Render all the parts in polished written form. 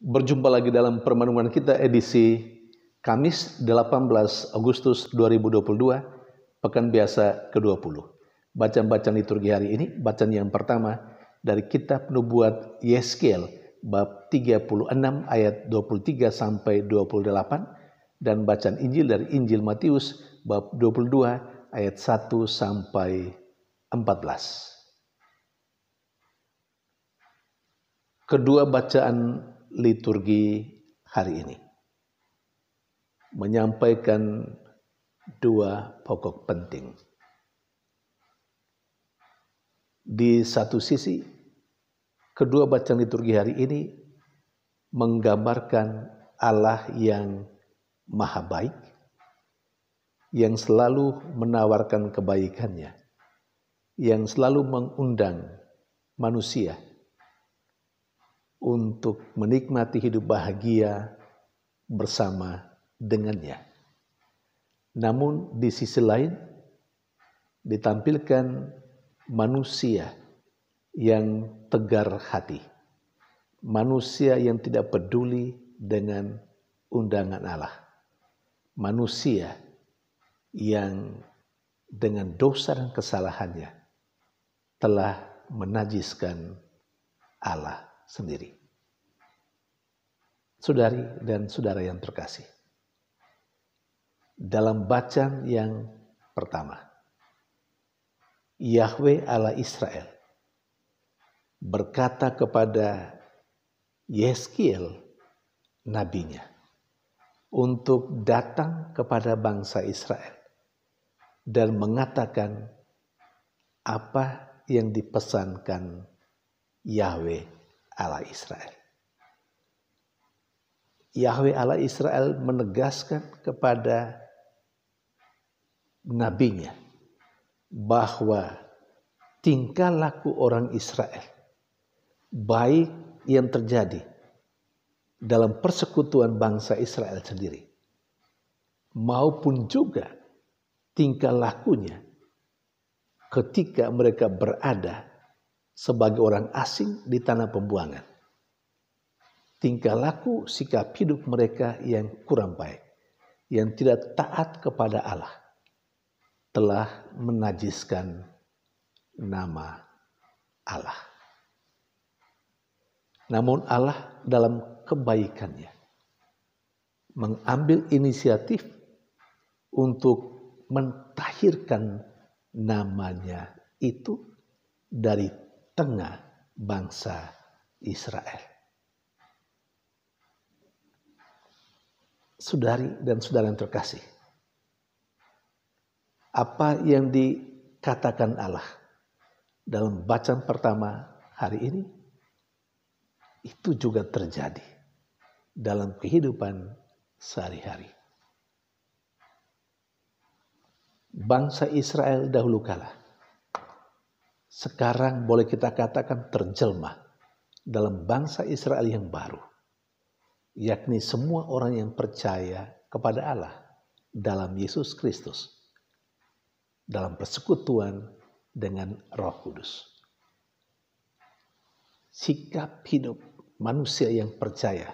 Berjumpa lagi dalam permenungan kita edisi Kamis 18 Agustus 2022, Pekan Biasa ke-20. Bacaan-bacaan liturgi hari ini, bacaan yang pertama dari kitab Nubuat Yeskiel bab 36 ayat 23 sampai 28 dan bacaan Injil dari Injil Matius bab 22 ayat 1 sampai 14. Kedua bacaan liturgi hari ini menyampaikan dua pokok penting. Di satu sisi, kedua bacaan liturgi hari ini menggambarkan Allah yang maha baik, yang selalu menawarkan kebaikannya, yang selalu mengundang manusia untuk menikmati hidup bahagia bersama dengannya. Namun di sisi lain ditampilkan manusia yang tegar hati, manusia yang tidak peduli dengan undangan Allah, manusia yang dengan dosa dan kesalahannya telah menajiskan Allah sendiri. Saudari dan saudara yang terkasih, dalam bacaan yang pertama, Yahweh Allah Israel berkata kepada Yeskiel nabinya untuk datang kepada bangsa Israel dan mengatakan apa yang dipesankan Yahweh Allah Israel. Yahweh Allah Israel menegaskan kepada nabinya bahwa tingkah laku orang Israel, baik yang terjadi dalam persekutuan bangsa Israel sendiri, maupun juga tingkah lakunya ketika mereka berada sebagai orang asing di tanah pembuangan. Tingkah laku sikap hidup mereka yang kurang baik, yang tidak taat kepada Allah, telah menajiskan nama Allah. Namun Allah dalam kebaikannya mengambil inisiatif untuk mentahirkan namanya itu dari tengah bangsa Israel. Saudari dan saudara yang terkasih, apa yang dikatakan Allah dalam bacaan pertama hari ini itu juga terjadi dalam kehidupan sehari-hari. Bangsa Israel dahulu kala sekarang boleh kita katakan terjelma dalam bangsa Israel yang baru, yakni semua orang yang percaya kepada Allah dalam Yesus Kristus, dalam persekutuan dengan Roh Kudus. Sikap hidup manusia yang percaya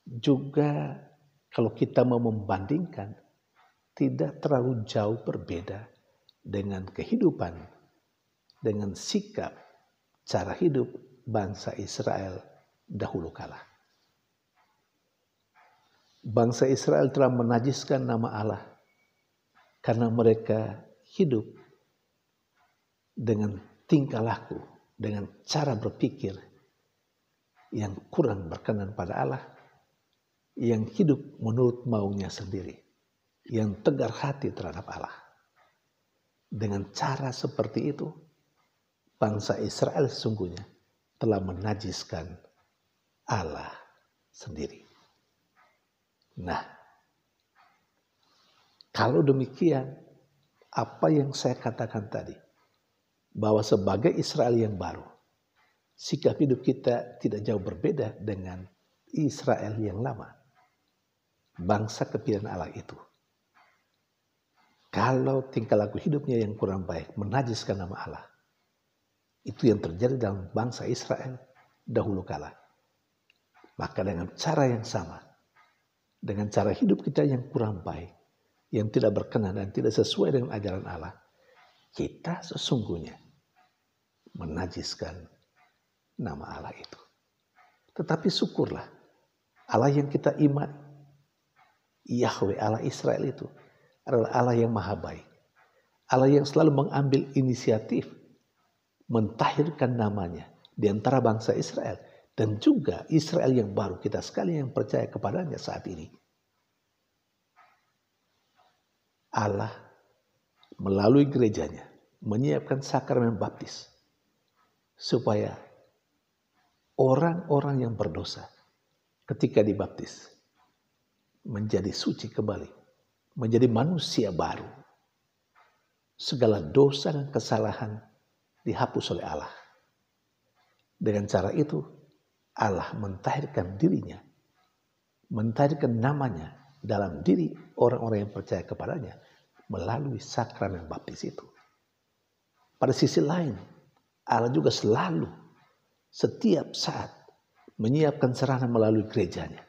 juga kalau kita mau membandingkan tidak terlalu jauh berbeda dengan kehidupan, dengan sikap cara hidup bangsa Israel dahulu kala. Bangsa Israel telah menajiskan nama Allah karena mereka hidup dengan tingkah laku, dengan cara berpikir yang kurang berkenan pada Allah, yang hidup menurut maunya sendiri, yang tegar hati terhadap Allah. Dengan cara seperti itu, bangsa Israel sesungguhnya telah menajiskan Allah sendiri. Nah, kalau demikian, apa yang saya katakan tadi, bahwa sebagai Israel yang baru, sikap hidup kita tidak jauh berbeda dengan Israel yang lama, bangsa kepilihan Allah itu. Kalau tingkah laku hidupnya yang kurang baik menajiskan nama Allah, itu yang terjadi dalam bangsa Israel dahulu kala. Maka dengan cara yang sama, dengan cara hidup kita yang kurang baik, yang tidak berkenan dan tidak sesuai dengan ajaran Allah, kita sesungguhnya menajiskan nama Allah itu. Tetapi syukurlah, Allah yang kita iman, Yahweh Allah Israel itu adalah Allah yang maha baik. Allah yang selalu mengambil inisiatif mentahirkan namanya di antara bangsa Israel. Dan juga Israel yang baru, kita sekali yang percaya kepadanya saat ini. Allah melalui gerejanya menyiapkan sakramen baptis. Supaya orang-orang yang berdosa ketika dibaptis menjadi suci kembali. Menjadi manusia baru. Segala dosa dan kesalahan dihapus oleh Allah. Dengan cara itu Allah mentahirkan dirinya, mentahirkan namanya dalam diri orang-orang yang percaya kepadanya melalui sakramen baptis itu. Pada sisi lain, Allah juga selalu setiap saat menyiapkan sarana melalui gerejanya.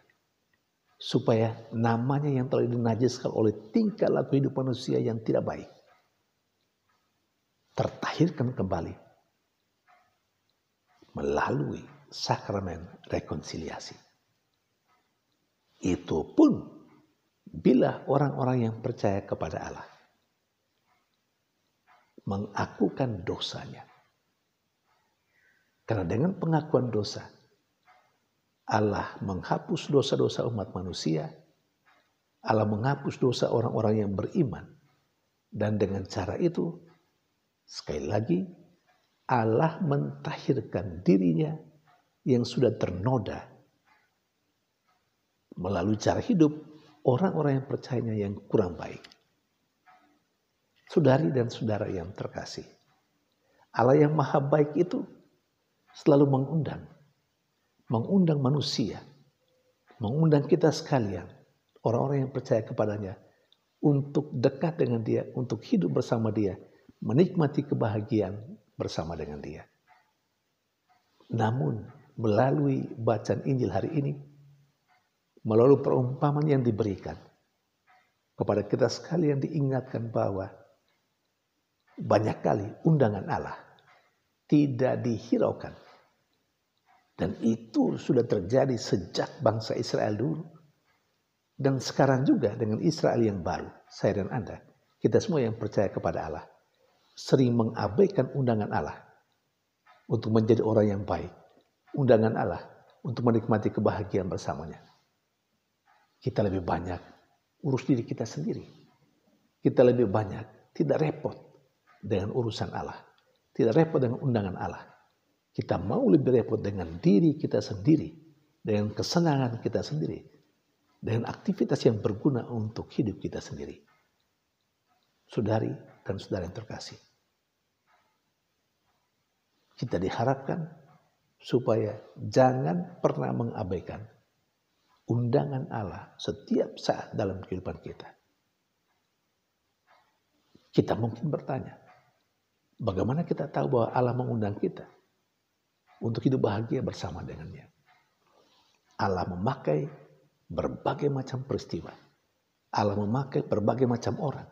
Supaya namanya yang telah dinajiskan oleh tingkah laku hidup manusia yang tidak baik tertahirkan kembali melalui sakramen rekonsiliasi. Itu pun bila orang-orang yang percaya kepada Allah mengakukan dosanya. Karena dengan pengakuan dosa, Allah menghapus dosa-dosa umat manusia. Allah menghapus dosa orang-orang yang beriman. Dan dengan cara itu, sekali lagi, Allah mentahirkan dirinya yang sudah ternoda melalui cara hidup orang-orang yang percayanya yang kurang baik. Saudari dan saudara yang terkasih, Allah yang maha baik itu selalu mengundang manusia, mengundang kita sekalian, orang-orang yang percaya kepadanya untuk dekat dengan dia, untuk hidup bersama dia, menikmati kebahagiaan bersama dengan dia. Namun melalui bacaan Injil hari ini, melalui perumpamaan yang diberikan kepada kita sekalian diingatkan bahwa banyak kali undangan Allah tidak dihiraukan. Dan itu sudah terjadi sejak bangsa Israel dulu. Dan sekarang juga dengan Israel yang baru, saya dan Anda, kita semua yang percaya kepada Allah, sering mengabaikan undangan Allah untuk menjadi orang yang baik. Undangan Allah untuk menikmati kebahagiaan bersamanya. Kita lebih banyak urus diri kita sendiri. Kita lebih banyak tidak repot dengan urusan Allah. Tidak repot dengan undangan Allah. Kita mau lebih repot dengan diri kita sendiri. Dengan kesenangan kita sendiri. Dengan aktivitas yang berguna untuk hidup kita sendiri. Saudari dan saudara yang terkasih. Kita diharapkan supaya jangan pernah mengabaikan undangan Allah setiap saat dalam kehidupan kita. Kita mungkin bertanya, bagaimana kita tahu bahwa Allah mengundang kita untuk hidup bahagia bersama dengannya? Allah memakai berbagai macam peristiwa. Allah memakai berbagai macam orang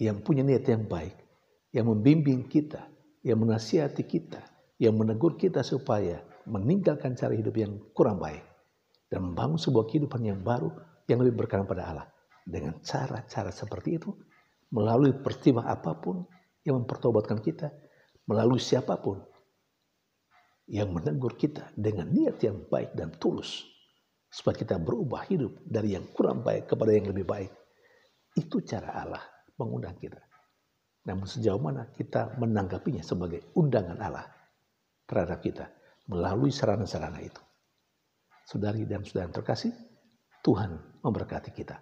yang punya niat yang baik, yang membimbing kita, yang menasihati kita, yang menegur kita supaya meninggalkan cara hidup yang kurang baik dan membangun sebuah kehidupan yang baru yang lebih berkenan pada Allah. Dengan cara-cara seperti itu, melalui peristiwa apapun yang mempertobatkan kita, melalui siapapun yang menegur kita dengan niat yang baik dan tulus, supaya kita berubah hidup dari yang kurang baik kepada yang lebih baik. Itu cara Allah mengundang kita. Namun sejauh mana kita menanggapinya sebagai undangan Allah terhadap kita melalui sarana-sarana itu. Saudari dan saudara yang terkasih, Tuhan memberkati kita.